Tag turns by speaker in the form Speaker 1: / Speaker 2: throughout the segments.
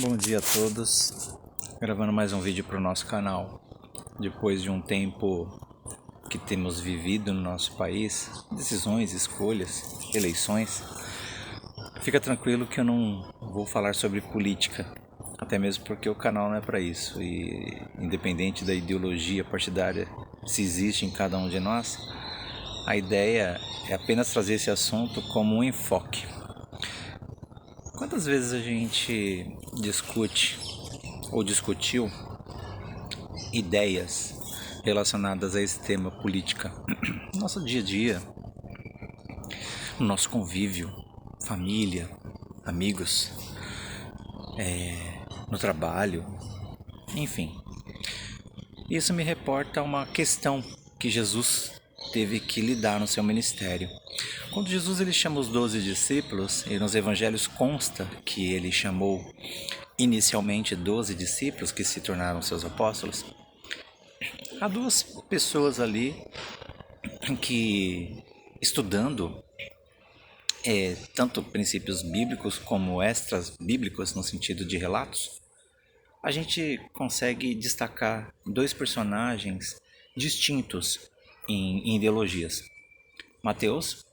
Speaker 1: Bom dia a todos, gravando mais um vídeo para o nosso canal. Depois de um tempo que temos vivido no nosso país, decisões, escolhas, eleições, fica tranquilo que eu não vou falar sobre política, até mesmo porque o canal não é para isso. E independente da ideologia partidária, se existe em cada um de nós, a ideia é apenas trazer esse assunto como um enfoque. Quantas vezes a gente discute ou discutiu ideias relacionadas a esse tema política no nosso dia a dia, no nosso convívio, família, amigos, no trabalho, enfim. Isso me reporta a uma questão que Jesus teve que lidar no seu ministério. Quando Jesus ele chama os 12 discípulos, e nos evangelhos consta que ele chamou inicialmente 12 discípulos que se tornaram seus apóstolos, há duas pessoas ali que, estudando tanto princípios bíblicos como extras bíblicos no sentido de relatos, a gente consegue destacar dois personagens distintos em ideologias. Mateus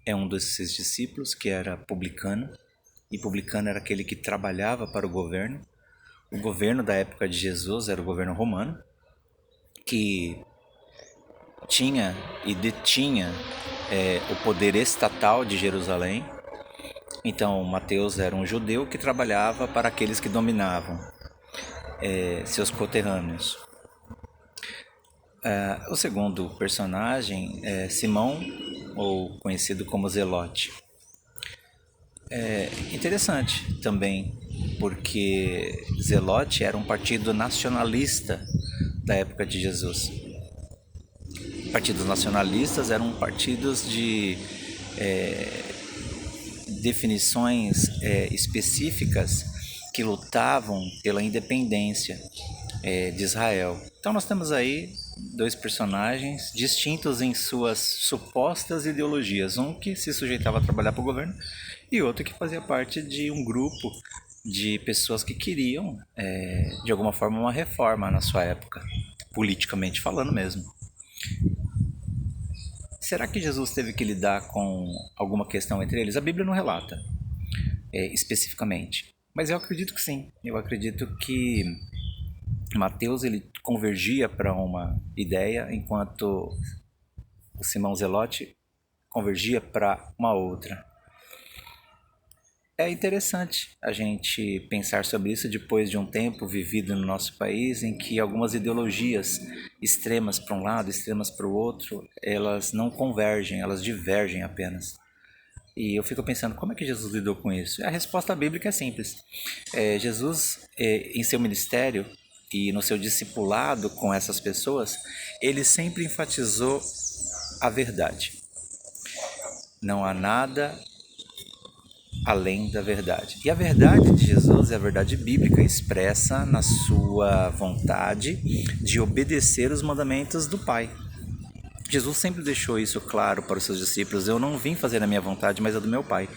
Speaker 1: é um desses discípulos que era publicano, e publicano era aquele que trabalhava para o governo. O governo da época de Jesus era o governo romano, que tinha e detinha o poder estatal de Jerusalém. Então, Mateus era um judeu que trabalhava para aqueles que dominavam seus coterrâneos. O segundo personagem é Simão, ou conhecido como Zelote. É interessante também, porque Zelote era um partido nacionalista da época de Jesus. Partidos nacionalistas eram partidos de definições específicas que lutavam pela independência de Israel. Então nós temos aí dois personagens distintos em suas supostas ideologias. Um que se sujeitava a trabalhar para o governo e outro que fazia parte de um grupo de pessoas que queriam, de alguma forma, uma reforma na sua época, politicamente falando mesmo. Será que Jesus teve que lidar com alguma questão entre eles? A Bíblia não relata especificamente, mas eu acredito que sim. Eu acredito que Mateus ele convergia para uma ideia, enquanto o Simão Zelote convergia para uma outra. É interessante a gente pensar sobre isso depois de um tempo vivido no nosso país em que algumas ideologias extremas para um lado, extremas para o outro, elas não convergem, elas divergem apenas. E eu fico pensando, como é que Jesus lidou com isso? A resposta bíblica é simples. Jesus, em seu ministério e no seu discipulado com essas pessoas, ele sempre enfatizou a verdade. Não há nada além da verdade. E a verdade de Jesus é a verdade bíblica expressa na sua vontade de obedecer os mandamentos do Pai. Jesus sempre deixou isso claro para os seus discípulos: eu não vim fazer a minha vontade, mas a do meu Pai.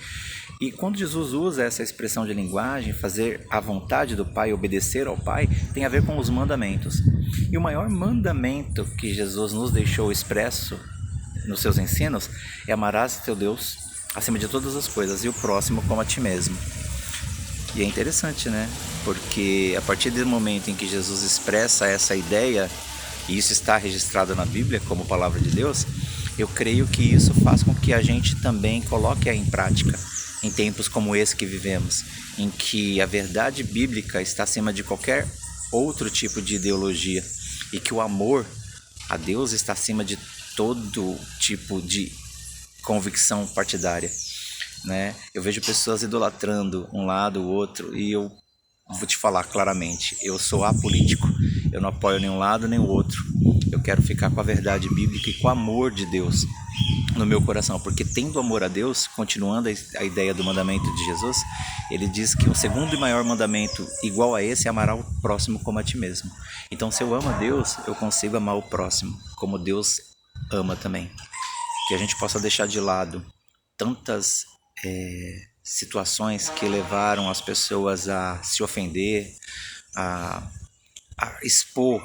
Speaker 1: E quando Jesus usa essa expressão de linguagem, fazer a vontade do Pai, obedecer ao Pai, tem a ver com os mandamentos. E o maior mandamento que Jesus nos deixou expresso nos seus ensinos é: amarás teu Deus acima de todas as coisas e o próximo como a ti mesmo. E é interessante, né? Porque a partir do momento em que Jesus expressa essa ideia, e isso está registrado na Bíblia como palavra de Deus, eu creio que isso faz com que a gente também coloque-a em prática em tempos como esse que vivemos, em que a verdade bíblica está acima de qualquer outro tipo de ideologia e que o amor a Deus está acima de todo tipo de convicção partidária, né? Eu vejo pessoas idolatrando um lado, o outro, e eu vou te falar claramente, eu sou apolítico, eu não apoio nenhum lado nem o outro. Eu quero ficar com a verdade bíblica e com o amor de Deus no meu coração, porque tendo amor a Deus, continuando a ideia do mandamento de Jesus, ele diz que o segundo e maior mandamento igual a esse é amar ao próximo como a ti mesmo. Então, se eu amo a Deus, eu consigo amar o próximo como Deus ama também. Que a gente possa deixar de lado tantas situações que levaram as pessoas a se ofender, a, a expor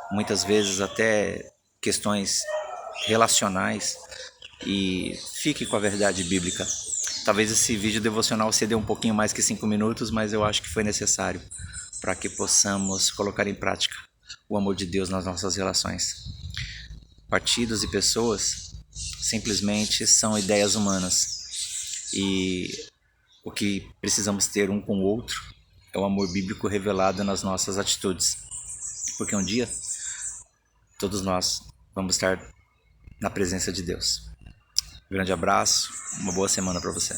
Speaker 1: muitas vezes até questões relacionais, e fique com a verdade bíblica. Talvez esse vídeo devocional se dê um pouquinho mais que 5 minutos, mas eu acho que foi necessário para que possamos colocar em prática o amor de Deus nas nossas relações. Partidos e pessoas simplesmente são ideias humanas, e o que precisamos ter um com o outro é o amor bíblico revelado nas nossas atitudes, porque um dia todos nós vamos estar na presença de Deus. Um grande abraço, uma boa semana para você.